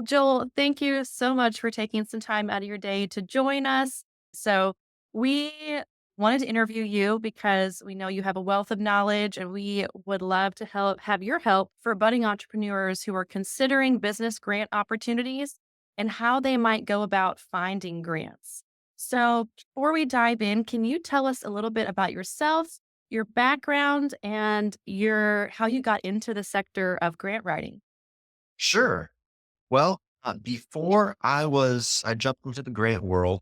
Well, Joel, thank you so much for taking some time out of your day to join us. So, we wanted to interview you because we know you have a wealth of knowledge and we would love to have your help for budding entrepreneurs who are considering business grant opportunities and how they might go about finding grants. So, before we dive in, can you tell us a little bit about yourself, your background, and your how you got into the sector of grant writing? Sure. Well, before I jumped into the grant world,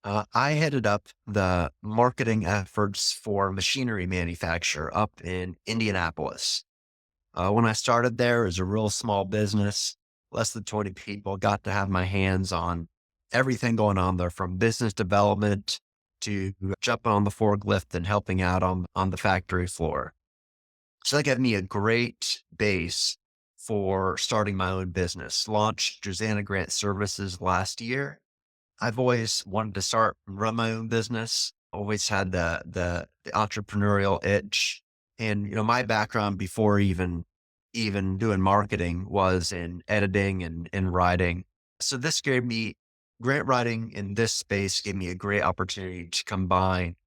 I headed up the marketing efforts for machinery manufacturer up in Indianapolis. When I started there as a real small business, less than 20 people, got to have my hands on everything going on there from business development to jumping on the forklift and helping out on the factory floor. So that gave me a great base for starting my own business. Launched Jozana Grant Services last year. I've always wanted to start and run my own business. Always had the entrepreneurial itch. And my background before even doing marketing was in editing and writing. So this gave me grant writing in this space gave me a great opportunity to combine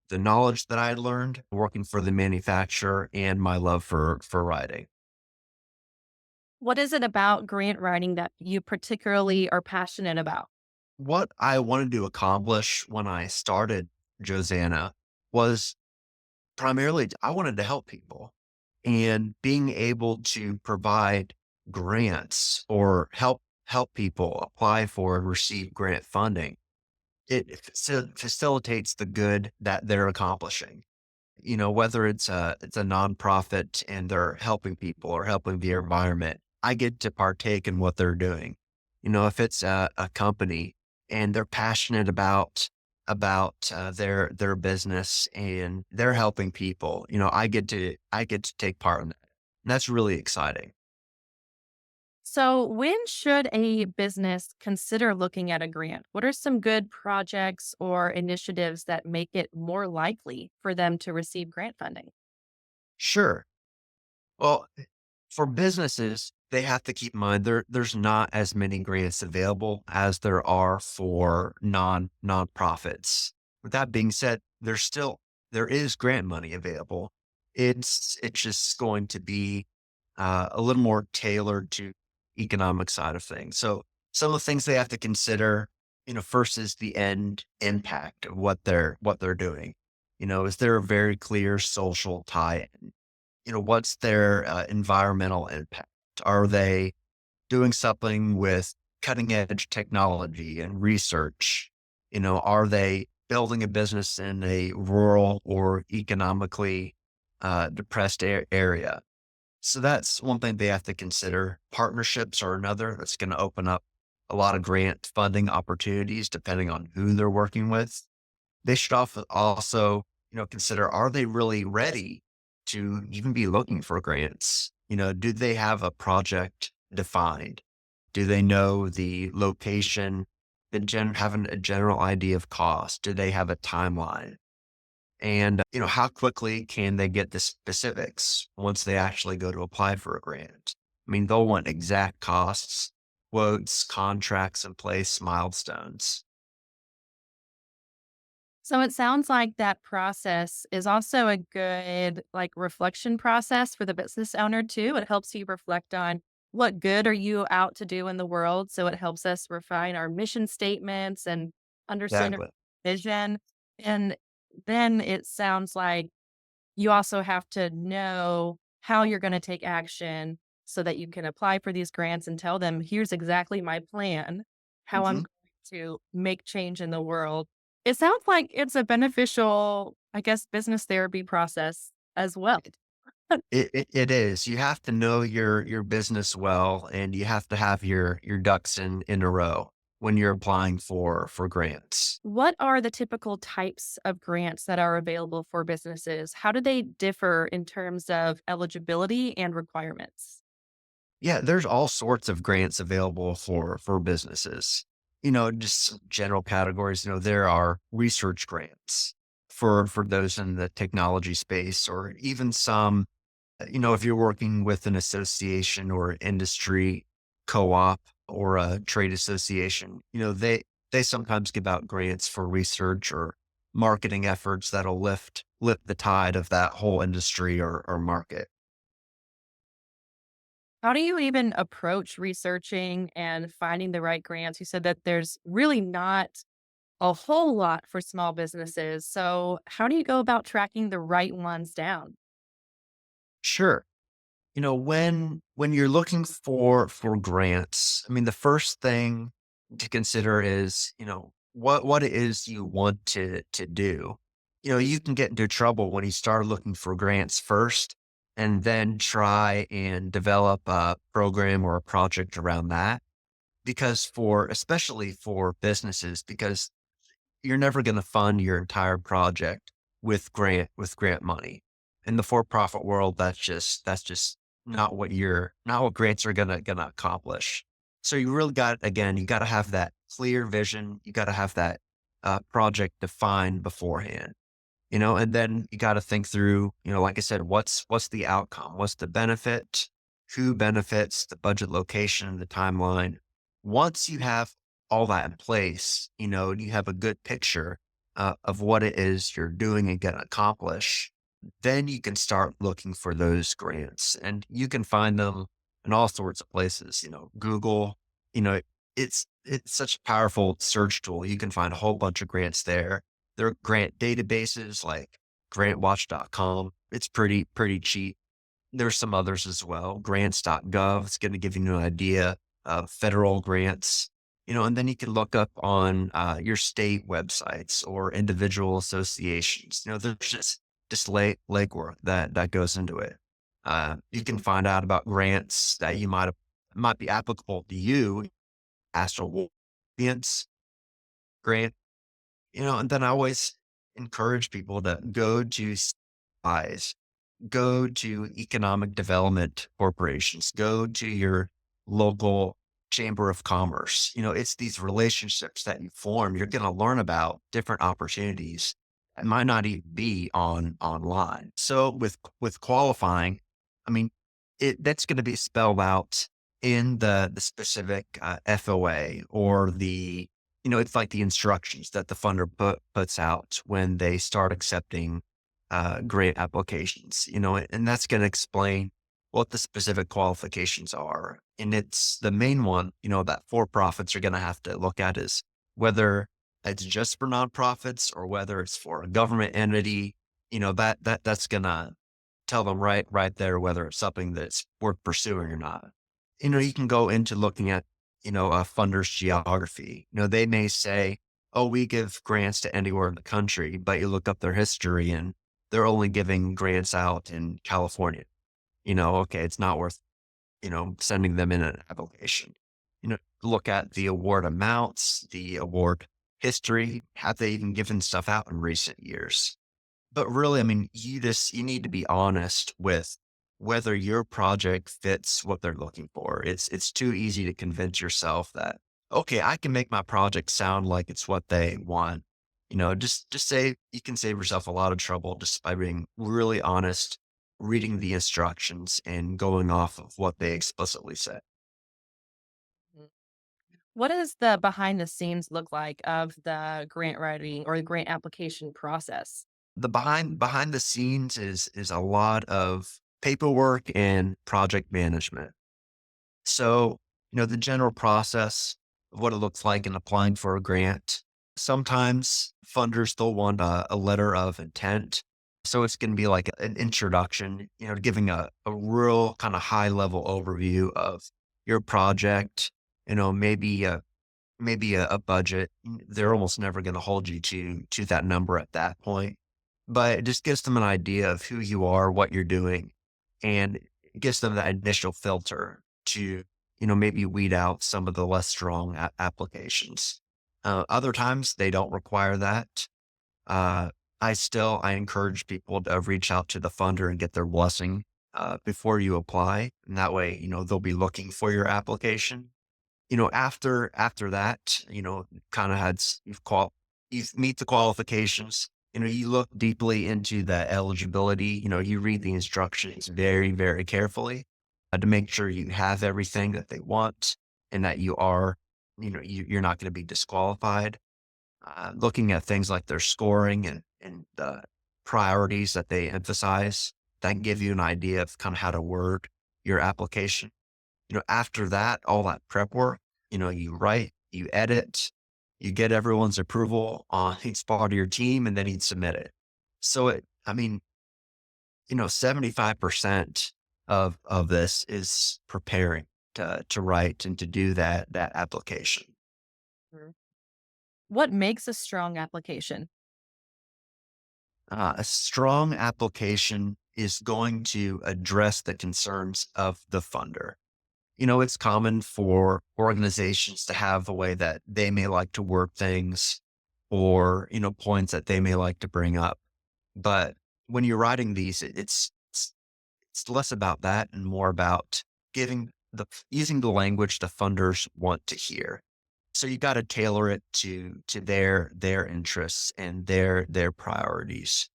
the knowledge that I had learned working for the manufacturer and my love for writing. What is it about grant writing that you particularly are passionate about? What I wanted to accomplish when I started Josanna was primarily I wanted to help people, and being able to provide grants or help people apply for and receive grant funding. It facilitates the good that they're accomplishing. Whether it's a nonprofit and they're helping people or helping the environment, I get to partake in what they're doing. If it's a company and they're passionate about their business and they're helping people, I get to take part in that. And that's really exciting. So, when should a business consider looking at a grant? What are some good projects or initiatives that make it more likely for them to receive grant funding? Sure. Well, for businesses, they have to keep in mind there's not as many grants available as there are for nonprofits. With that being said, there is grant money available. It's just going to be a little more tailored to economic side of things. So some of the things they have to consider, first is the end impact of what they're doing. Is there a very clear social tie? What's their environmental impact? Are they doing something with cutting edge technology and research? Are they building a business in a rural or economically depressed area? So that's one thing they have to consider. Partnerships are another that's going to open up a lot of grant funding opportunities depending on who they're working with. They should also, consider, are they really ready to even be looking for grants? Do they have a project defined? Do they know the location? Having a general idea of cost? Do they have a timeline? And, how quickly can they get the specifics once they actually go to apply for a grant? I mean, they'll want exact costs, quotes, contracts in place, milestones. So it sounds like that process is also a good reflection process for the business owner too. It helps you reflect on what good are you out to do in the world. So it helps us refine our mission statements and understand our Exactly. vision. And then it sounds like you also have to know how you're going to take action so that you can apply for these grants and tell them, here's exactly my plan, how I'm Mhm. going to make change in the world. It sounds like it's a beneficial, I guess, business therapy process as well. It is. You have to know your business well, and you have to have your ducks in a row when you're applying for grants. What are the typical types of grants that are available for businesses? How do they differ in terms of eligibility and requirements? Yeah, there's all sorts of grants available for businesses. Just some general categories. There are research grants for those in the technology space, or even some. If you're working with an association or industry, co-op or a trade association, they sometimes give out grants for research or marketing efforts that'll lift the tide of that whole industry or market. How do you even approach researching and finding the right grants? You said that there's really not a whole lot for small businesses. So, how do you go about tracking the right ones down? Sure. When you're looking for grants, I mean, the first thing to consider is, what it is you want to do. You can get into trouble when you start looking for grants first and then try and develop a program or a project around that. Because especially for businesses, because you're never going to fund your entire project with grant money. In the for-profit world, that's just not what grants are gonna accomplish. So you really you got to have that clear vision. You got to have that project defined beforehand. And then you got to think through, like I said, what's the outcome? What's the benefit? Who benefits? The budget, location, the timeline. Once you have all that in place, and you have a good picture of what it is you're doing and going to accomplish, then you can start looking for those grants, and you can find them in all sorts of places. Google. You know, it's such a powerful search tool. You can find a whole bunch of grants there. There are grant databases like grantwatch.com. It's pretty cheap. There's some others as well. Grants.gov. It's going to give you an idea of federal grants, and then you can look up on your state websites or individual associations. There's just legwork that goes into it. You can find out about grants that might be applicable to you. Astral grant. And then I always encourage people to go to eyes, go to economic development corporations, go to your local chamber of commerce. It's these relationships that you form. You're going to learn about different opportunities that might not even be online. So with qualifying, I mean, that's going to be spelled out in the specific FOA or it's like the instructions that the funder puts out when they start accepting grant applications, and that's going to explain what the specific qualifications are. And it's the main one, that for profits are going to have to look at is whether it's just for nonprofits or whether it's for a government entity. That's going to tell them right there whether it's something that's worth pursuing or not. You can go into looking at, a funder's geography. They may say, oh, we give grants to anywhere in the country, but you look up their history and they're only giving grants out in California. Okay, it's not worth, sending them in an application. Look at the award amounts, the award history. Have they even given stuff out in recent years? But really, I mean, you need to be honest with whether your project fits what they're looking for. It's too easy to convince yourself that, okay, I can make my project sound like it's what they want. Just say you can save yourself a lot of trouble just by being really honest, reading the instructions and going off of what they explicitly say. Mhm. What does the behind the scenes look like of the grant writing or the grant application process? The behind the scenes is a lot of paperwork and project management. So, the general process of what it looks like in applying for a grant. Sometimes funders they'll want a letter of intent. So it's going to be like an introduction, giving a real kind of high level overview of your project, maybe a budget. They're almost never going to hold you to that number at that point, but it just gives them an idea of who you are, what you're doing, and it gives them that initial filter to maybe weed out some of the less strong applications. Other times they don't require that. Uh, I encourage people to reach out to the funder and get their blessing before you apply, and that way they'll be looking for your application. After that, kind of you meet the qualifications. You look deeply into the eligibility. You read the instructions very, very carefully. to make sure you have everything that they want and that you are, you're not going to be disqualified. Looking at things like their scoring and the priorities that they emphasize, that can give you an idea of kind of how to word your application. After that, all that prep work, you write, you edit, you get everyone's approval on each part of your team, and then you'd submit it. So I mean, 75% of this is preparing to write and to do that application. Mhm. What makes a strong application? A strong application is going to address the concerns of the funder. It's common for organizations to have a way that they may like to work things or, points that they may like to bring up. But when you're writing these, it's less about that and more about using the language the funders want to hear. So you got to tailor it to their interests and their priorities.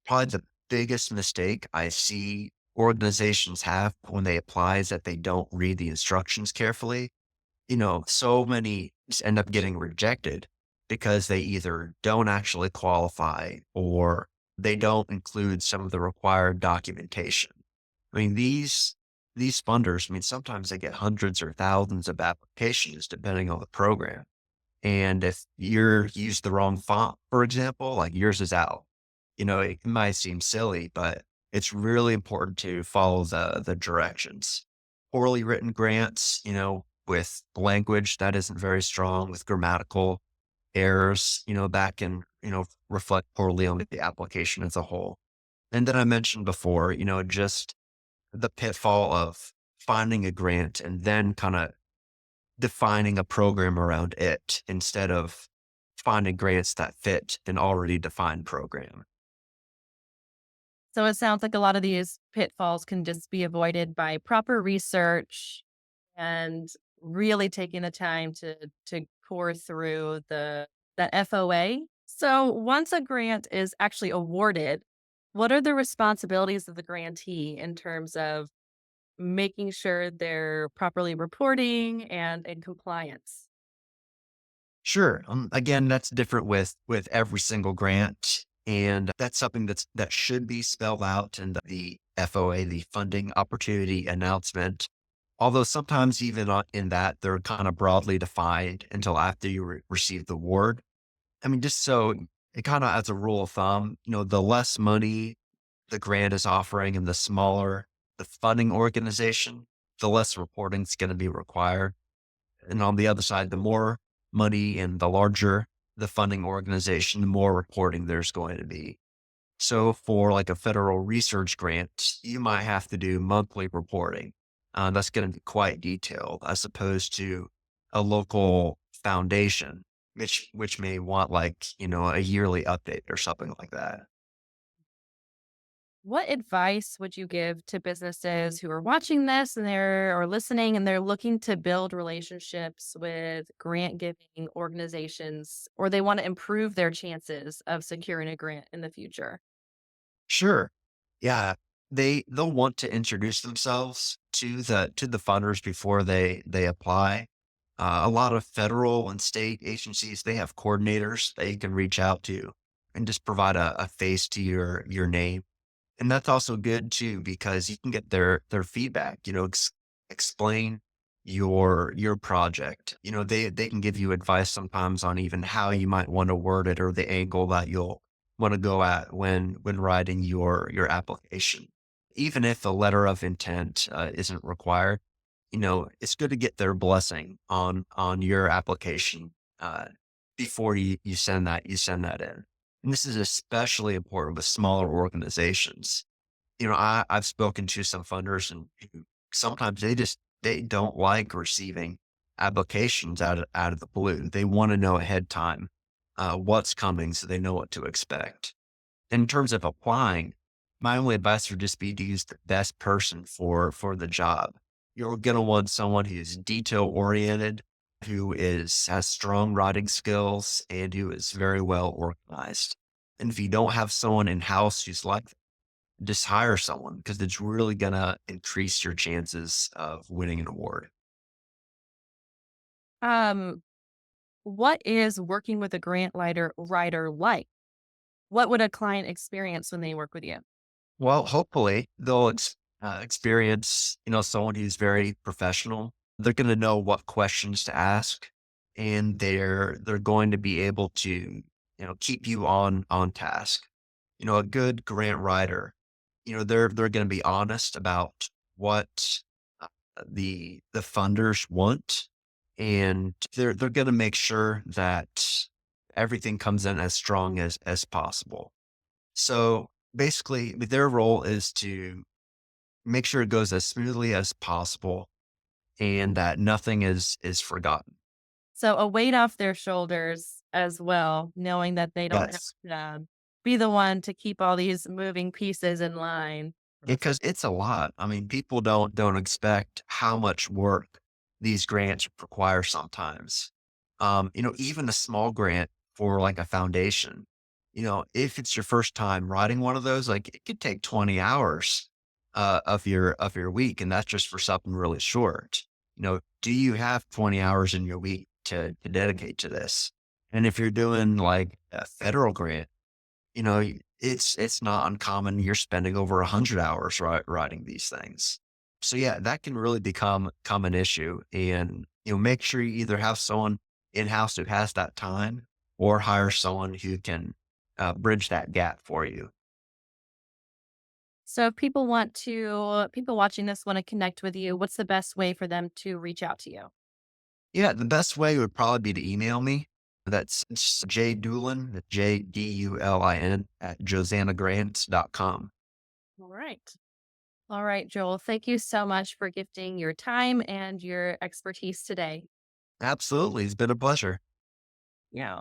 Probably the biggest mistake I see organizations have when they apply is that they don't read the instructions carefully. So many just end up getting rejected because they either don't actually qualify or they don't include some of the required documentation. I mean, these funders, I mean, sometimes they get hundreds or thousands of applications depending on the program. And if you're use the wrong font, for example, like yours is out, it might seem silly, but it's really important to follow the directions. Poorly written grants, with language that isn't very strong, with grammatical errors, that can, reflect poorly on the application as a whole. And then I mentioned before, just the pitfall of finding a grant and then kind of defining a program around it instead of finding grants that fit an already defined program. So it sounds like a lot of these pitfalls can just be avoided by proper research and really taking the time to pour through the FOA. So once a grant is actually awarded, what are the responsibilities of the grantee in terms of making sure they're properly reporting and in compliance? Sure. Again, that's different with every single grant, and that's something that should be spelled out in the FOA, the funding opportunity announcement. Although sometimes even in that they're kind of broadly defined until after you receive the award. I mean, just so it kind of as a rule of thumb, the less money the grant is offering and the smaller the funding organization, the less reporting is going to be required. And on the other side, the more money and the larger the funding organization, the more reporting there's going to be. So for like a federal research grant, you might have to do monthly reporting. That's going to be quite detailed as opposed to a local foundation, which may want like, a yearly update or something like that. What advice would you give to businesses who are watching this and they're or listening and they're looking to build relationships with grant giving organizations or they want to improve their chances of securing a grant in the future? Sure. Yeah. They'll want to introduce themselves to the funders before they apply. A lot of federal and state agencies, they have coordinators that you can reach out to and just provide a face to your name. And that's also good too, because you can get their feedback, explain your project. They can give you advice sometimes on even how you might want to word it or the angle that you'll want to go at when writing your application. Even if a letter of intent isn't required, it's good to get their blessing on your application before you send that in. And this is especially important with smaller organizations. I've spoken to some funders and who sometimes they don't like receiving applications out of the blue. They want to know ahead time what's coming so they know what to expect. In terms of applying, my only advice would just be to use the best person for the job. You're gonna want someone who's detail oriented, who has strong writing skills, and who is very well organized. And if you don't have someone in house who's like just hire someone because it's really gonna increase your chances of winning an award. Um, what is working with a writer like? What would a client experience when they work with you? Well, hopefully they'll experience, someone who's very professional. They're going to know what questions to ask, and they're going to be able to, keep you on task. A good grant writer, they're going to be honest about what the funders want, and they're going to make sure that everything comes in as strong as possible. So basically, their role is to make sure it goes as smoothly as possible and that nothing is forgotten. So a weight off their shoulders as well, knowing that they don't have Yes. to be the one to keep all these moving pieces in line. Because it's a lot. I mean, people don't expect how much work these grants require sometimes. Even a small grant for like a foundation, if it's your first time writing one of those, like it could take 20 hours of your week, and that's just for something really short. Do you have 20 hours in your week to dedicate to this? And if you're doing like a federal grant, it's not uncommon. You're spending over 100 hours writing these things. So yeah, that can really become an issue. And make sure you either have someone in house who has that time, or hire someone who can bridge that gap for you. So if people watching this want to connect with you, what's the best way for them to reach out to you? Yeah, the best way would probably be to email me. That's J Dulin, JDULIN at josanagrants.com. All right. All right, Joel. Thank you so much for gifting your time and your expertise today. Absolutely. It's been a pleasure. Yeah.